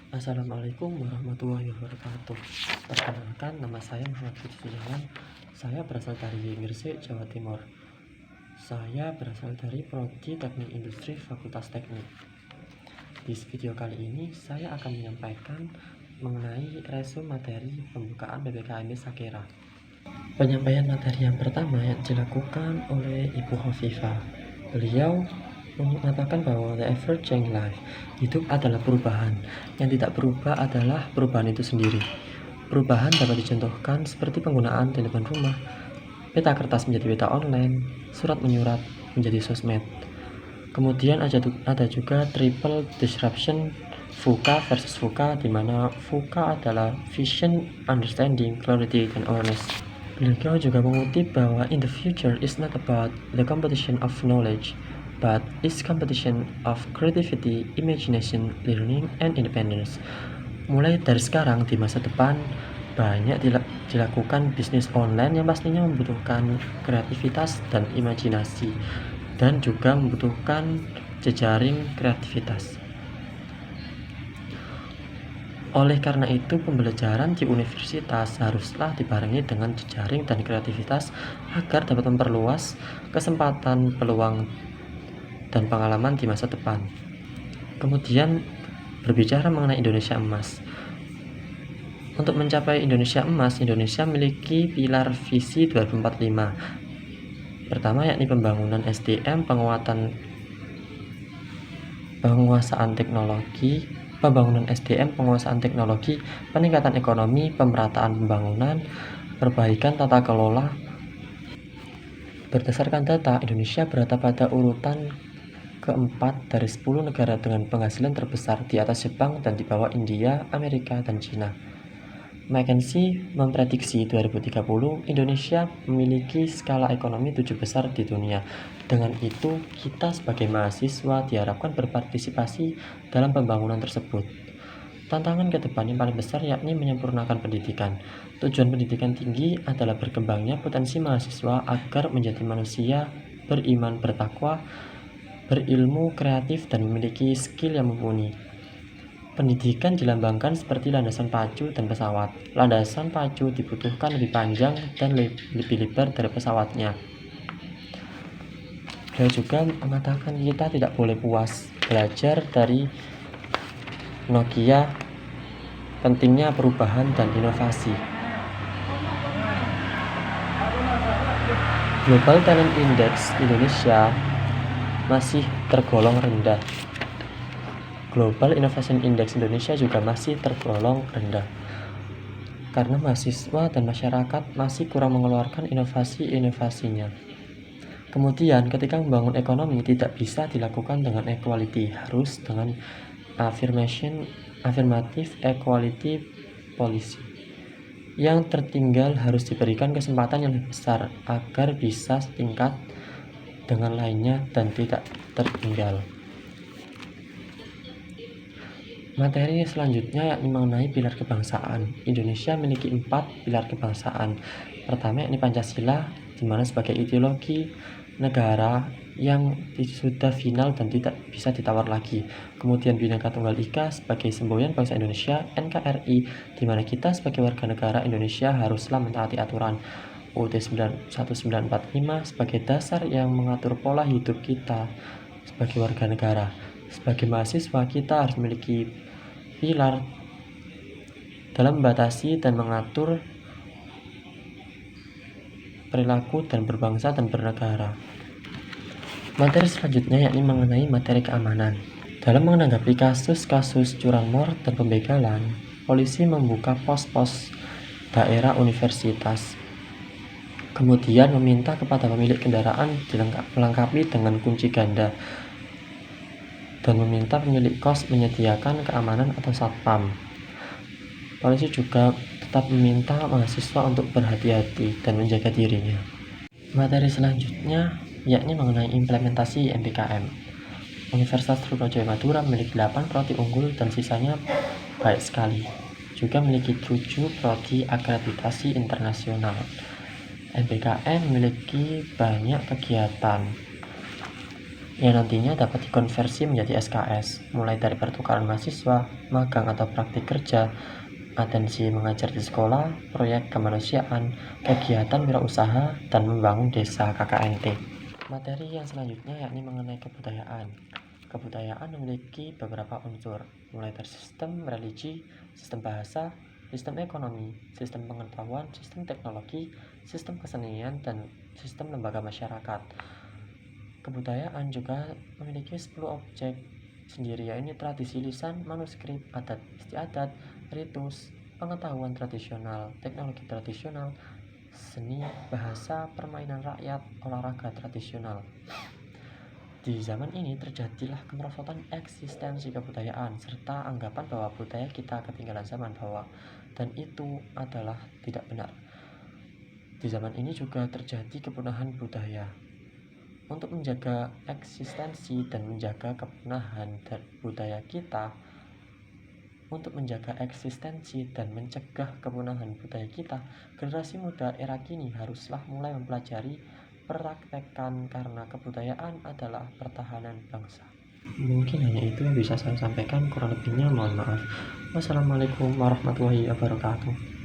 Assalamualaikum warahmatullahi wabarakatuh. Perkenalkan, nama saya Muhammad Fitri Jalan. Saya berasal dari Gresik, Jawa Timur. Saya berasal dari Prodi Teknik Industri Fakultas Teknik. Di video kali ini saya akan menyampaikan mengenai resume materi pembukaan PPKMB Sakera. Penyampaian materi yang pertama yang dilakukan oleh Ibu Hovifah. Beliau mengatakan bahwa the ever change life, hidup adalah perubahan. Yang tidak berubah adalah perubahan itu sendiri. Perubahan dapat dicontohkan seperti penggunaan telepon rumah, peta kertas menjadi peta online, surat menyurat menjadi sosmed. Kemudian ada juga triple disruption, VUCA versus VUCA, di mana VUCA adalah vision, understanding, clarity, dan awareness. Beliau juga mengutip bahwa in the future is not about the competition of knowledge, but is competition of creativity, imagination, learning, and independence. Mulai dari sekarang di masa depan banyak dilakukan bisnis online yang pastinya membutuhkan kreativitas dan imajinasi, dan juga membutuhkan jejaring kreativitas. Oleh karena itu, pembelajaran di universitas haruslah dibarengi dengan jejaring dan kreativitas agar dapat memperluas kesempatan, peluang, dan pengalaman di masa depan. Kemudian, berbicara mengenai Indonesia Emas. Untuk mencapai Indonesia Emas, Indonesia memiliki pilar visi 2045. Pertama, yakni pembangunan SDM, penguasaan teknologi, peningkatan ekonomi, pemerataan pembangunan, perbaikan tata kelola. Berdasarkan data, Indonesia berada pada urutan keempat dari 10 negara dengan penghasilan terbesar, di atas Jepang dan di bawah India, Amerika, dan China. McKinsey memprediksi 2030 Indonesia memiliki skala ekonomi 7 besar di dunia. Dengan itu, kita sebagai mahasiswa diharapkan berpartisipasi dalam pembangunan tersebut. Tantangan ke depan yang paling besar yakni menyempurnakan pendidikan. Tujuan pendidikan tinggi adalah berkembangnya potensi mahasiswa agar menjadi manusia beriman, bertakwa, berilmu, kreatif, dan memiliki skill yang mumpuni. Pendidikan dilambangkan seperti landasan pacu dan pesawat. Landasan pacu dibutuhkan lebih panjang dan lebih lebar dari pesawatnya. Beliau juga mengatakan kita tidak boleh puas. Belajar dari Nokia, pentingnya perubahan dan inovasi. Global Talent Index Indonesia masih tergolong rendah. Global Innovation Index Indonesia juga masih tergolong rendah karena mahasiswa dan masyarakat masih kurang mengeluarkan inovasi-inovasinya. Kemudian, ketika membangun ekonomi tidak bisa dilakukan dengan equality, harus dengan affirmative equality policy. Yang tertinggal harus diberikan kesempatan yang lebih besar agar bisa setingkat dengan lainnya dan tidak tertinggal. Materi selanjutnya yakni mengenai pilar kebangsaan. Indonesia memiliki 4 pilar kebangsaan. Pertama yakni Pancasila, di mana sebagai ideologi negara yang sudah final dan tidak bisa ditawar lagi. Kemudian Bhinneka Tunggal Ika sebagai semboyan bangsa Indonesia, NKRI, di mana kita sebagai warga negara Indonesia haruslah mentaati aturan. UUD 1945 sebagai dasar yang mengatur pola hidup kita sebagai warga negara. Sebagai mahasiswa, kita harus memiliki pilar dalam membatasi dan mengatur perilaku dan berbangsa dan bernegara. Materi selanjutnya yakni mengenai materi keamanan. Dalam menanggapi kasus-kasus curanmor dan pembegalan, polisi membuka pos-pos daerah universitas. Kemudian meminta kepada pemilik kendaraan dilengkapi dengan kunci ganda, dan meminta pemilik kos menyediakan keamanan atau satpam. Polisi juga tetap meminta mahasiswa untuk berhati-hati dan menjaga dirinya. Materi selanjutnya yakni mengenai implementasi MPKM. Universitas Trunojoyo Madura memiliki 8 prodi unggul dan sisanya baik sekali. Juga memiliki 7 prodi akreditasi internasional. MPKM memiliki banyak kegiatan yang nantinya dapat dikonversi menjadi SKS, mulai dari pertukaran mahasiswa, magang atau praktik kerja, atensi mengajar di sekolah, proyek kemanusiaan, kegiatan wirausaha, dan membangun desa KKNT. Materi yang selanjutnya yakni mengenai kebudayaan. Kebudayaan memiliki beberapa unsur, mulai dari sistem religi, sistem bahasa, sistem ekonomi, sistem pengetahuan, sistem teknologi, sistem kesenian, dan sistem lembaga masyarakat. Kebudayaan juga memiliki 10 objek sendiri, yaitu tradisi lisan, manuskrip, adat istiadat, ritus, pengetahuan tradisional, teknologi tradisional, seni, bahasa, permainan rakyat, olahraga tradisional. Di zaman ini terjadilah kemerosotan eksistensi kebudayaan serta anggapan bahwa budaya kita ketinggalan zaman dan itu adalah tidak benar. Di zaman ini juga terjadi kepunahan budaya. Untuk menjaga eksistensi dan menjaga kepunahan budaya kita, untuk menjaga eksistensi dan mencegah kepunahan budaya kita, generasi muda era kini haruslah mulai mempelajari praktekkan karena kebudayaan adalah pertahanan bangsa. Mungkin hanya itu yang bisa saya sampaikan, kurang lebihnya mohon maaf. Wassalamualaikum warahmatullahi wabarakatuh.